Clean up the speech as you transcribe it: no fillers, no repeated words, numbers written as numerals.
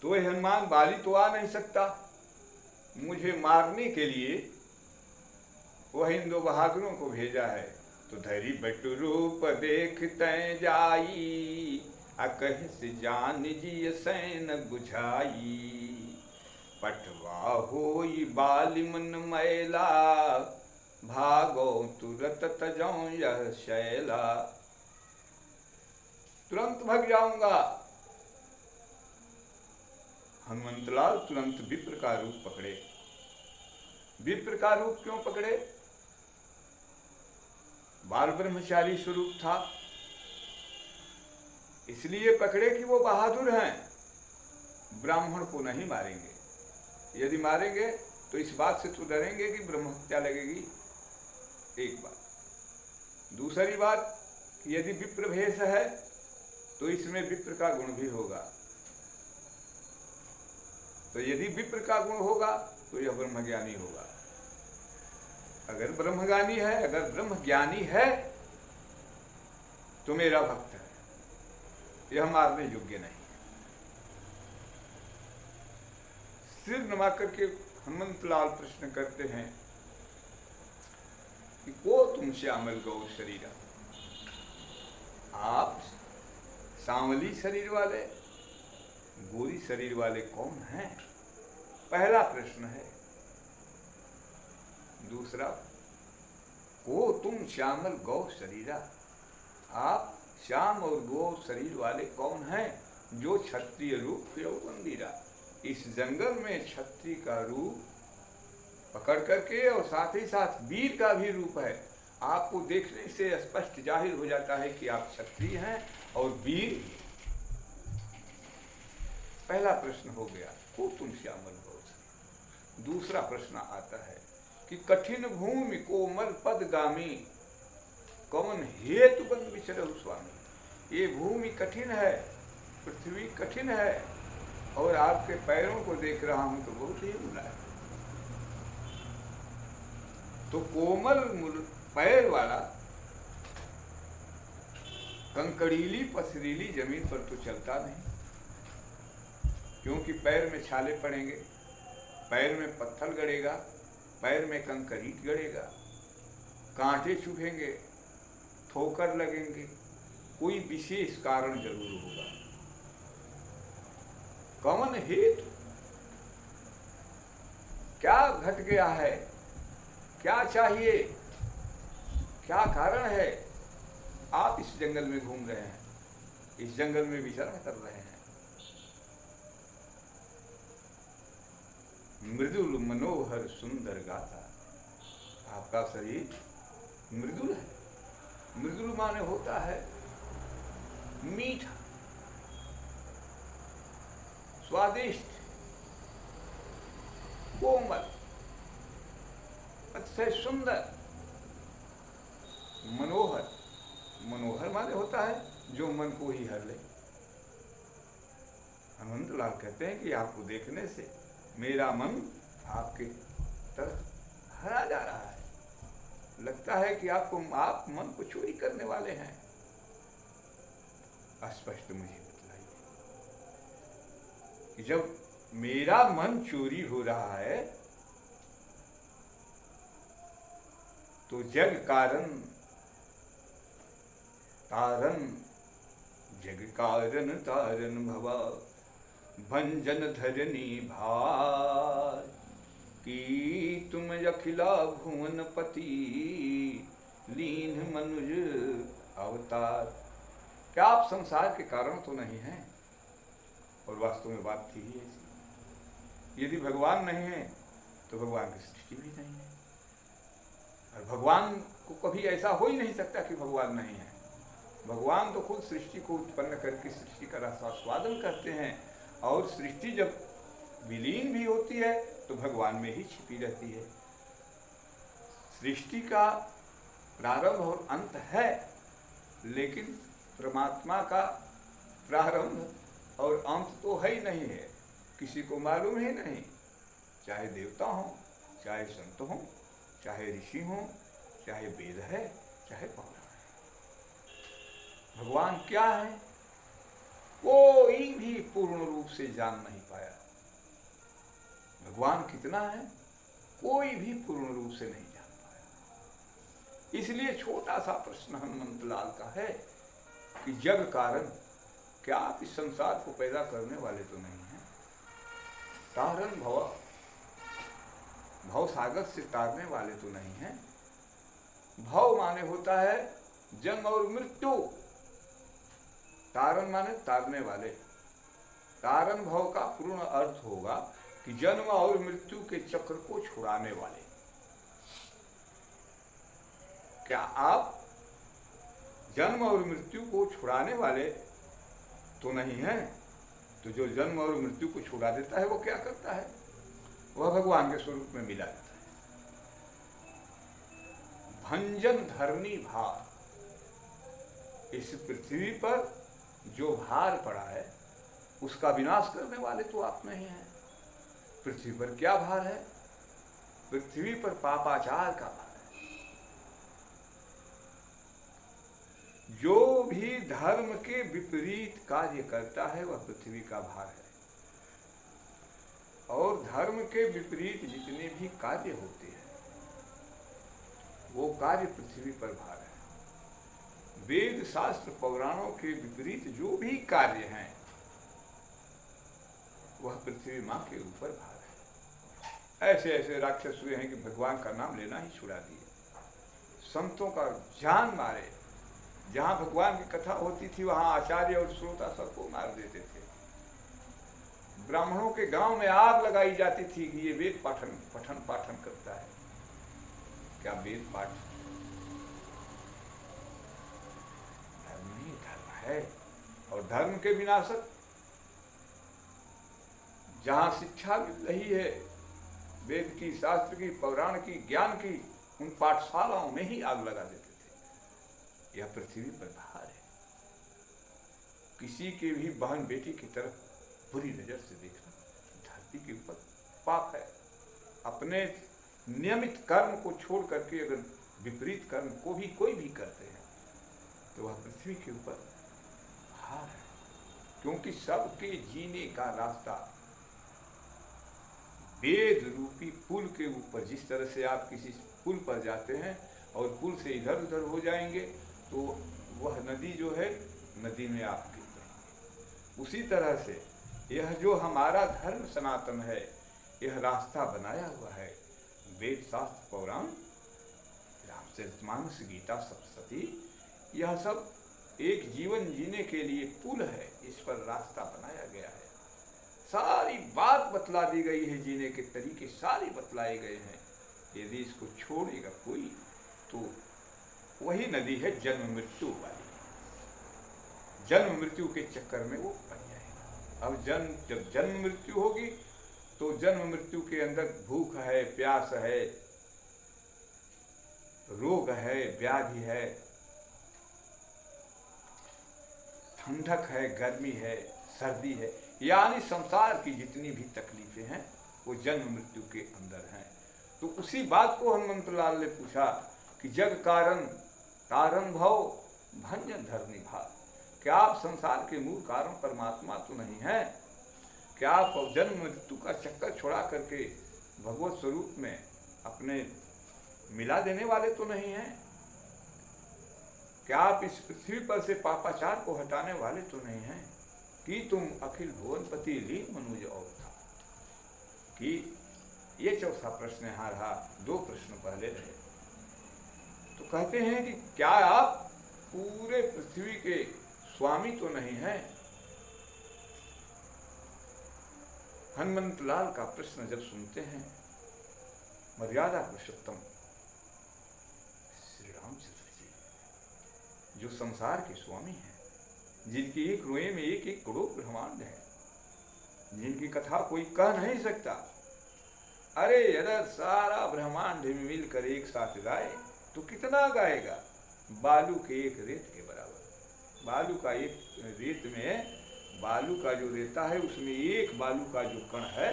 तो हनुमान बाली तो आ नहीं सकता, मुझे मारने के लिए वह इन दो बहादुरों को भेजा है। तो धरी बटु रूप देख तय जाई, अकह से जान जी सैन बुझाई। पटवा होई बाली मन मैला, भागो तुरत तजौ यह शैला। तुरंत भाग जाऊंगा। हनुमंतलाल तुरंत विप्र का रूप पकड़े। विप्र का रूप क्यों पकड़े? बाल ब्रह्मचारी स्वरूप था, इसलिए पकड़े कि वो बहादुर हैं, ब्राह्मण को नहीं मारेंगे। यदि मारेंगे तो इस बात से तो डरेंगे कि ब्रह्म हत्या लगेगी, एक बात। दूसरी बात, यदि विप्र भेष है तो इसमें विप्र का गुण भी होगा। तो यदि विप्र का गुण होगा तो यह ब्रह्मज्ञानी होगा। अगर ब्रह्मज्ञानी है, अगर ब्रह्मज्ञानी है तो मेरा भक्त है, यह मारने योग्य नहीं है। सिर नमा करके हनुमंतलाल प्रश्न करते हैं कि को तुम श्यामल गौर शरीरा, आप सांवली शरीर वाले गोरी शरीर वाले कौन हैं? पहला प्रश्न है। दूसरा, को तुम श्यामल गौ शरीरा, आप श्याम और गौ शरीर वाले कौन हैं जो क्षत्रिय रूप फिरो मंदिरा। इस जंगल में क्षत्रिय का रूप पकड़ करके और साथ ही साथ वीर का भी रूप है। आपको देखने से स्पष्ट जाहिर हो जाता है कि आप क्षत्रिय हैं और वीर। पहला प्रश्न हो गया, को तुम श्यामल गौ। दूसरा प्रश्न आता है कि कठिन भूमि कोमल पदगामी, कौन हेतु बन विचरहु स्वामी। ये भूमि कठिन है, पृथ्वी कठिन है और आपके पैरों को देख रहा हूं तो बहुत ही मुलायम। तो कोमल पैर वाला कंकड़ीली पथरीली जमीन पर तो चलता नहीं, क्योंकि पैर में छाले पड़ेंगे, पैर में पत्थर गड़ेगा, पैर में कंकरीट गड़ेगा, कांटे चुभेंगे, ठोकर लगेंगे, कोई विशेष कारण जरूर होगा। कौन हेतु, क्या घट गया है, क्या चाहिए, क्या कारण है आप इस जंगल में घूम रहे हैं, इस जंगल में विचरण कर रहे हैं। मृदुल मनोहर सुंदर गाथा, आपका शरीर मृदुल है। मृदुल माने होता है मीठा, स्वादिष्ट, कोमल, अतिशय सुंदर। मनोहर, मनोहर माने होता है जो मन को ही हर ले। हनुमंतलाल कहते हैं कि आपको देखने से मेरा मन आपके तरफ हरा जा रहा है, लगता है कि आप मन को चोरी करने वाले हैं। स्पष्ट मुझे बतलाइए कि जब मेरा मन चोरी हो रहा है तो जग कारण तारन, जग कारण तारन भवा, भंजन धरनी भार, की तुम अखिला भुवन पति, लीन मनुज अवतार। क्या आप संसार के कारण तो नहीं हैं? और वास्तव में बात थी ही ऐसी। यदि भगवान नहीं है तो भगवान की सृष्टि भी नहीं है, और भगवान को कभी ऐसा हो ही नहीं सकता कि भगवान नहीं है। भगवान तो खुद सृष्टि को उत्पन्न करके सृष्टि का रसास्वादन करते हैं, और सृष्टि जब विलीन भी होती है तो भगवान में ही छिपी रहती है। सृष्टि का प्रारंभ और अंत है, लेकिन परमात्मा का प्रारंभ और अंत तो है ही नहीं है, किसी को मालूम ही नहीं। चाहे देवता हो, चाहे संत हो, चाहे ऋषि हो, चाहे वेद है, चाहे पौराण है। भगवान क्या है कोई भी पूर्ण रूप से जान नहीं पाया। भगवान कितना है कोई भी पूर्ण रूप से नहीं जान पाया। इसलिए छोटा सा प्रश्न हनुमंत लाल का है कि जग कारण, क्या आप इस संसार को पैदा करने वाले तो नहीं हैं? तारण भव, भव सागर से तारने वाले तो नहीं हैं? भव माने होता है जन्म और मृत्यु, तारण माने तारने वाले। तारण भव का पूर्ण अर्थ होगा कि जन्म और मृत्यु के चक्र को छुड़ाने वाले। क्या आप जन्म और मृत्यु को छुड़ाने वाले तो नहीं हैं? तो जो जन्म और मृत्यु को छुड़ा देता है वो क्या करता है? वह भगवान के स्वरूप में मिला जाता है। भंजन धरनी भार, इस पृथ्वी पर जो भार पड़ा है उसका विनाश करने वाले तो आप नहीं हैं। पृथ्वी पर क्या भार है? पृथ्वी पर पापाचार का भार है। जो भी धर्म के विपरीत कार्य करता है वह पृथ्वी का भार है। और धर्म के विपरीत जितने भी कार्य होते हैं वो कार्य पृथ्वी पर भार है। वेद शास्त्र पौराणों के विपरीत जो भी कार्य हैं वह पृथ्वी मां के ऊपर भार है। ऐसे ऐसे राक्षस हुए हैं कि भगवान का नाम लेना ही छुड़ा दिए। संतों का जान मारे, जहां भगवान की कथा होती थी वहां आचार्य और श्रोता सबको मार देते थे। ब्राह्मणों के गांव में आग लगाई जाती थी कि ये वेद पठन पाठन करता है। क्या वेद पाठ धर्म नहीं, धर्म है। और धर्म के विनाशक जहां शिक्षा मिल रही है वेद की, शास्त्र की, पौराण की, ज्ञान की, उन पाठशालाओं में ही आग लगा देते थे। यह पृथ्वी पर भार है। किसी के भी बहन बेटी की तरफ बुरी नजर से देखना धरती के ऊपर पाप है। अपने नियमित कर्म को छोड़ करके अगर विपरीत कर्म को भी कोई भी करते हैं तो वह पृथ्वी के ऊपर भार है। क्योंकि सबके जीने का रास्ता वेद रूपी पुल के ऊपर, जिस तरह से आप किसी पुल पर जाते हैं और पुल से इधर उधर हो जाएंगे तो वह नदी जो है नदी में आप गिर जाएंगे। उसी तरह से यह जो हमारा धर्म सनातन है यह रास्ता बनाया हुआ है। वेद शास्त्र पौराण, रामचरितमानस, गीता, सप्तशती, यह सब एक जीवन जीने के लिए पुल है। इस पर रास्ता बनाया गया है। सारी बात बतला दी गई है, जीने के तरीके सारे बतलाए गए हैं। यदि इसको छोड़ेगा कोई तो वही नदी है जन्म मृत्यु वाली। जन्म मृत्यु के चक्कर में वो बन जाएगा। अब जब जन्म मृत्यु होगी तो जन्म मृत्यु के अंदर भूख है, प्यास है, रोग है, व्याधि है, ठंडक है, गर्मी है, सर्दी है, यानी संसार की जितनी भी तकलीफें हैं वो जन्म मृत्यु के अंदर हैं। तो उसी बात को हनुमंत लाल ने पूछा कि जग कारण तारण भव भंजन धरनी भार, क्या आप संसार के मूल कारण परमात्मा तो नहीं है? क्या आप जन्म मृत्यु का चक्कर छोड़ा करके भगवत स्वरूप में अपने मिला देने वाले तो नहीं हैं? क्या आप इस पृथ्वी पर से पापाचार को हटाने वाले तो नहीं हैं? कि तुम अखिल भुवनपति लीन मनुज अवतार। कि ये चौथा प्रश्न यहाँ रहा, दो प्रश्न पहले रहे। तो कहते हैं कि क्या आप पूरे पृथ्वी के स्वामी तो नहीं हैं? हनुमंत लाल का प्रश्न जब सुनते हैं मर्यादा पुरुषोत्तम श्री रामचंद्र जी, जो संसार के स्वामी हैं, जिनकी एक रोए में एक एक करोड़ ब्रह्मांड है, जिनकी कथा कोई कह नहीं सकता। अरे यदि सारा ब्रह्मांड मिलकर एक साथ गाए तो कितना गाएगा? बालू के एक रेत के बराबर। बालू का एक रेत में, बालू का जो रेता है उसमें एक बालू का जो कण है